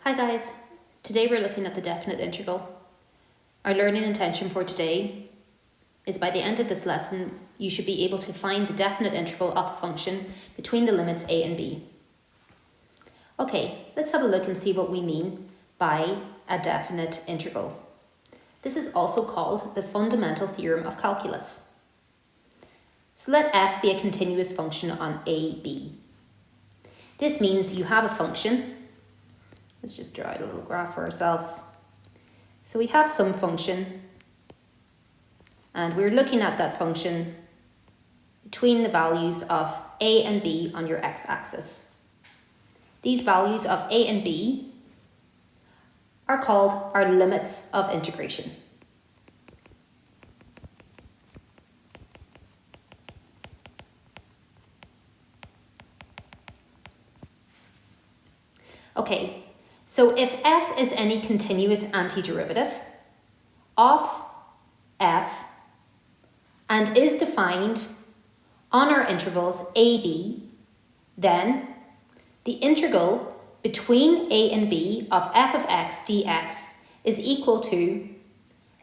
Hi guys, today we're looking at the definite integral. Our learning intention for today is by the end of this lesson you should be able to find the definite integral of a function between the limits a and b. Okay, let's have a look and see what we mean by a definite integral. This is also called the fundamental theorem of calculus. So let f be a continuous function on ab. This means you have a function. Let's just draw out a little graph for ourselves. So we have some function and we're looking at that function between the values of a and b on your x-axis. These values of a and b are called our limits of integration. Okay, so if f is any continuous antiderivative of f and is defined on our intervals ab, then the integral between a and b of f of x dx is equal to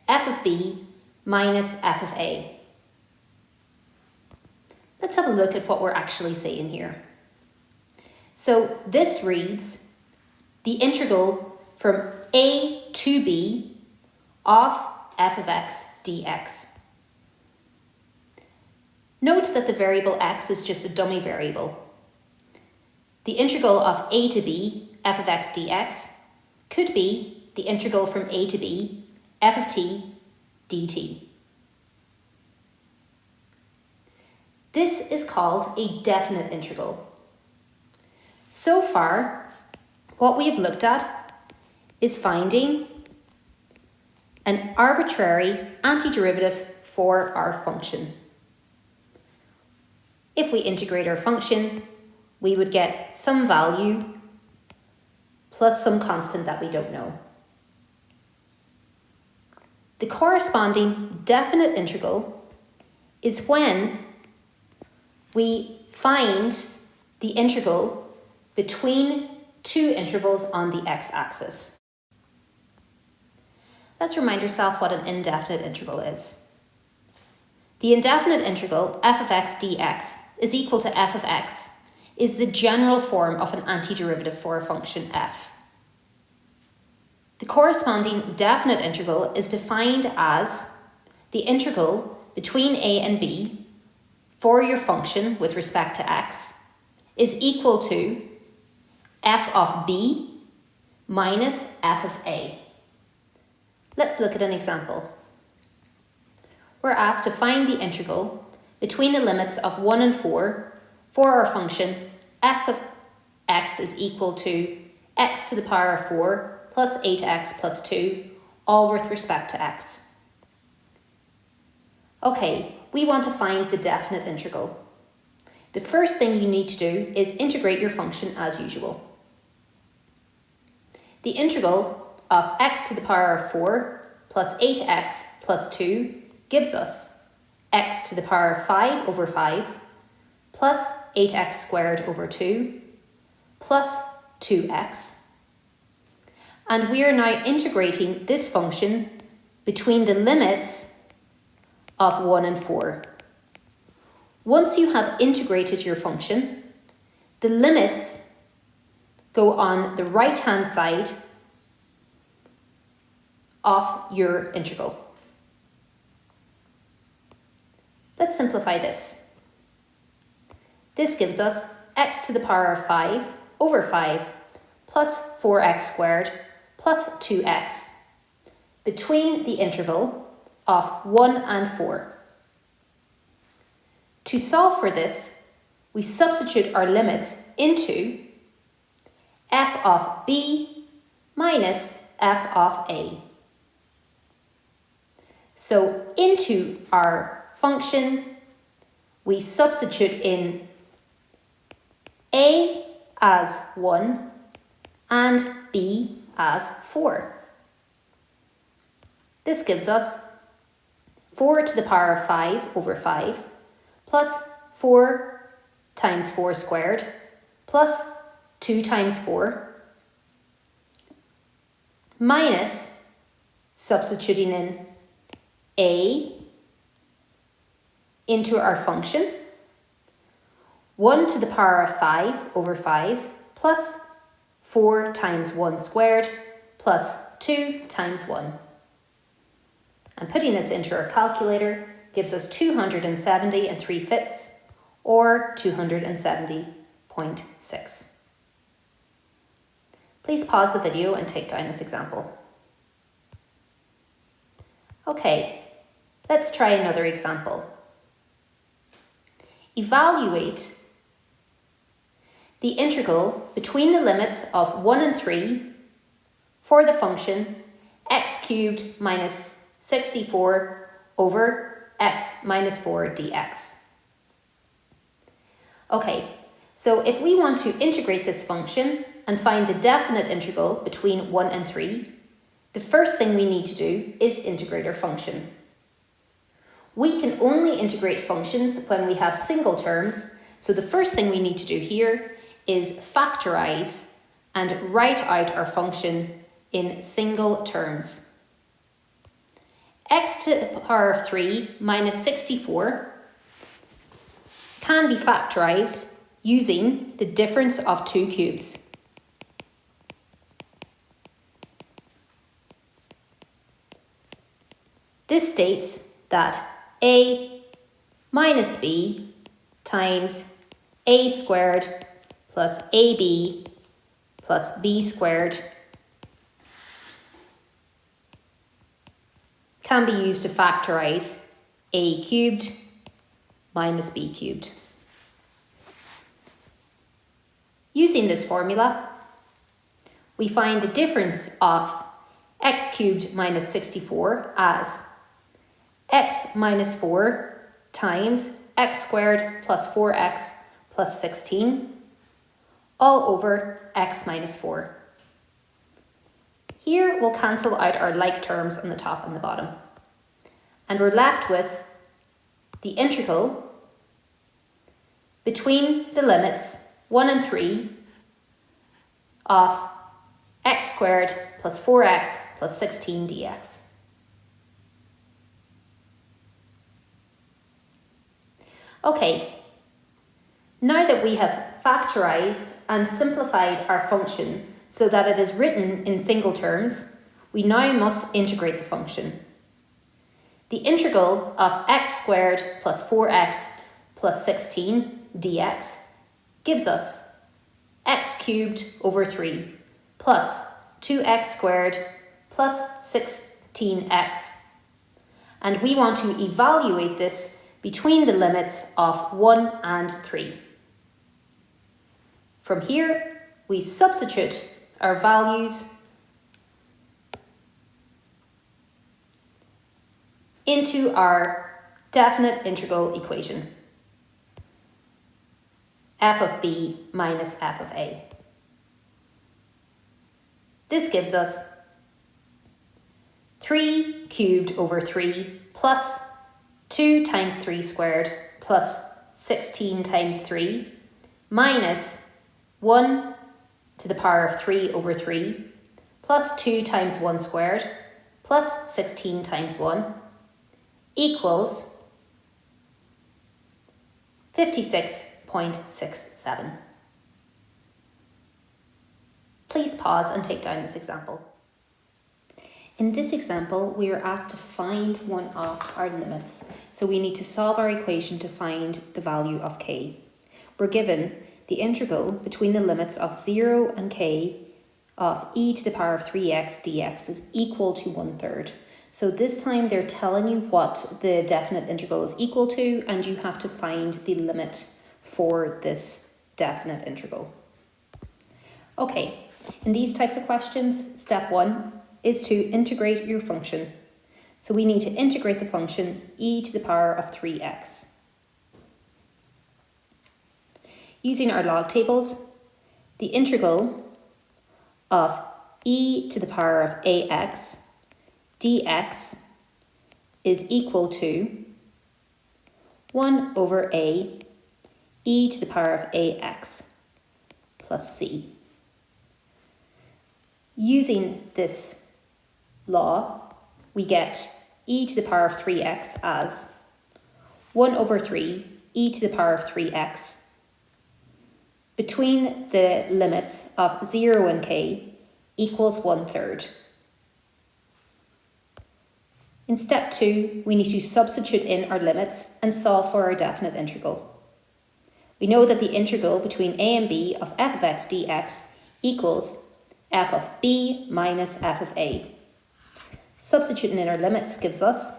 f of b minus f of a. Let's have a look at what we're actually saying here. So this reads the integral from a to b of f of x dx. Note that the variable x is just a dummy variable. The integral of a to b f of x dx could be the integral from a to b f of t dt. This is called a definite integral. So far, what we have looked at is finding an arbitrary antiderivative for our function. If we integrate our function, we would get some value plus some constant that we don't know. The corresponding definite integral is when we find the integral between two intervals on the x-axis. Let's remind ourselves what an indefinite integral is. The indefinite integral f of x dx is equal to f of x is the general form of an antiderivative for a function f. The corresponding definite integral is defined as the integral between a and b for your function with respect to x is equal to f of b minus f of a. Let's look at an example. We're asked to find the integral between the limits of 1 and 4 for our function f of x is equal to x to the power of 4 plus 8x plus 2, all with respect to x. Okay, we want to find the definite integral. The first thing you need to do is integrate your function as usual. The integral of x to the power of 4 plus 8x plus 2 gives us x to the power of 5 over 5 plus 8x squared over 2 plus 2x. And we are now integrating this function between the limits of 1 and 4. Once you have integrated your function, the limits go on the right-hand side of your integral. Let's simplify this. This gives us x to the power of 5 over 5 plus 4x squared plus 2x between the interval of 1 and 4. To solve for this, we substitute our limits into f of b minus f of a. So into our function, we substitute in a as 1 and b as 4. This gives us 4 to the power of 5 over 5 plus 4 times 4 squared plus 2 times 4 minus substituting in a into our function, 1 to the power of 5 over 5 plus 4 times 1 squared plus 2 times 1. And putting this into our calculator gives us 270 3/5 or 270.6. Please pause the video and take down this example. Okay, let's try another example. Evaluate the integral between the limits of 1 and 3 for the function x cubed minus 64 over x minus 4 dx. Okay, so if we want to integrate this function and find the definite integral between 1 and 3, the first thing we need to do is integrate our function. We can only integrate functions when we have single terms, so the first thing we need to do here is factorize and write out our function in single terms. X to the power of 3 minus 64 can be factorized using the difference of two cubes. This states that a minus b times a squared plus ab plus b squared can be used to factorize a cubed minus b cubed. Using this formula, we find the difference of x cubed minus 64 as x minus 4 times x squared plus 4x plus 16 all over x minus 4. Here we'll cancel out our like terms on the top and the bottom. And we're left with the integral between the limits 1 and 3 of x squared plus 4x plus 16 dx. Okay, now that we have factorized and simplified our function so that it is written in single terms, we now must integrate the function. The integral of x squared plus 4x plus 16 dx gives us x cubed over 3 plus 2x squared plus 16x. And we want to evaluate this between the limits of 1 and 3. From here, we substitute our values into our definite integral equation, f of b minus f of a. This gives us 3 cubed over 3 plus 2 times 3 squared plus 16 times 3 minus 1 to the power of 3 over 3 plus 2 times 1 squared plus 16 times 1 equals 56.67. Please pause and take down this example. In this example, we are asked to find one of our limits. So we need to solve our equation to find the value of k. We're given the integral between the limits of 0 and k of e to the power of 3x dx is equal to 1/3. So this time they're telling you what the definite integral is equal to, and you have to find the limit for this definite integral. Okay, in these types of questions, step 1 is to integrate your function. So we need to integrate the function e to the power of 3x. Using our log tables, the integral of e to the power of ax dx is equal to 1 over a e to the power of ax plus c. Using this law, we get e to the power of 3x as 1 over 3 e to the power of 3x between the limits of 0 and k equals 1/3. In step 2, we need to substitute in our limits and solve for our definite integral. We know that the integral between a and b of f of x dx equals f of b minus f of a. Substituting in our limits gives us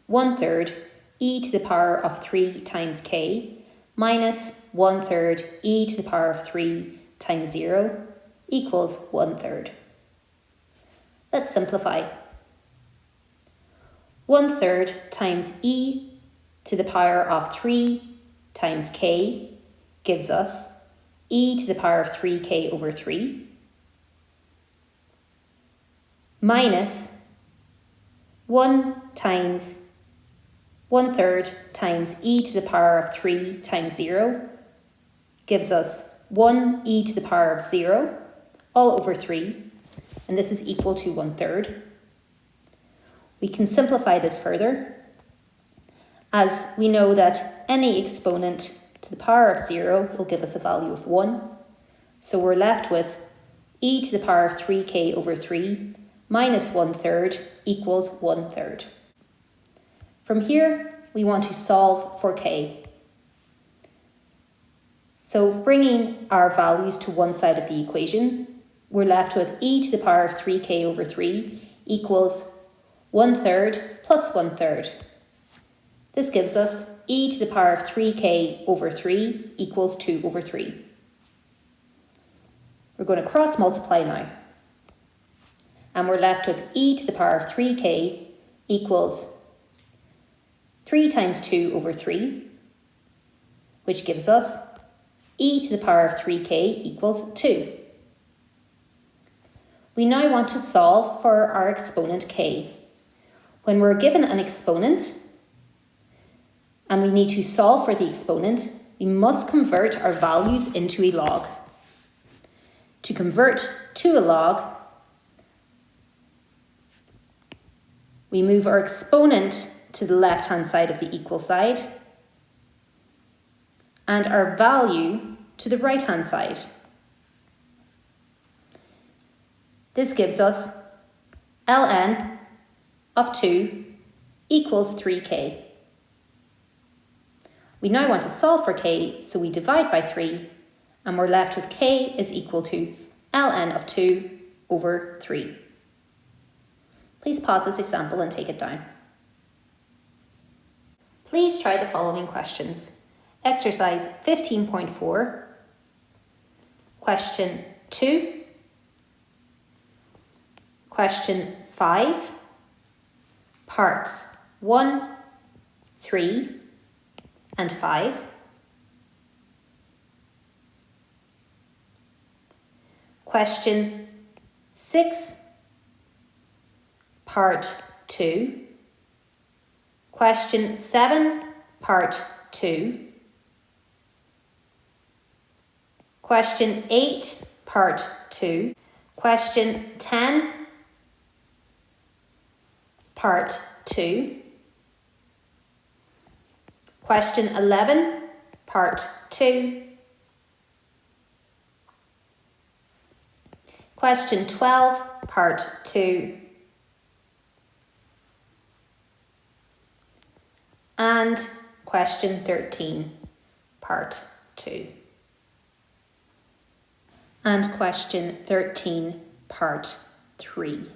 1/3 e to the power of 3 times k minus 1/3 e to the power of 3 times 0 equals 1/3. Let's simplify. 1/3 times e to the power of 3 times k gives us e to the power of 3k over 3 minus 1 times 1/3 times e to the power of 3 times 0 gives us 1 e to the power of 0 all over 3, and this is equal to 1/3. We can simplify this further, as we know that any exponent to the power of 0 will give us a value of 1. So we're left with e to the power of 3k over 3 minus 1/3 equals 1/3. From here, we want to solve for k. So bringing our values to one side of the equation, we're left with e to the power of 3k over 3 equals 1/3 plus 1/3. This gives us e to the power of 3k over 3 equals 2 over 3. We're going to cross multiply now. And we're left with e to the power of 3k equals 3 times 2 over 3, which gives us e to the power of 3k equals 2. We now want to solve for our exponent k. When we're given an exponent and we need to solve for the exponent, we must convert our values into a log. To convert to a log, we move our exponent to the left-hand side of the equal side and our value to the right-hand side. This gives us ln of 2 equals 3k. We now want to solve for k, so we divide by 3, and we're left with k is equal to ln of 2 over 3. Please pause this example and take it down. Please try the following questions. Exercise 15.4, question 2, question 5, parts 1, 3 and 5, question 6, part 2, question 7, part 2, question 8, part 2, question 10, part 2, question 11, part 2, question 12, part 2, and question 13, part 2. And question 13, part 3.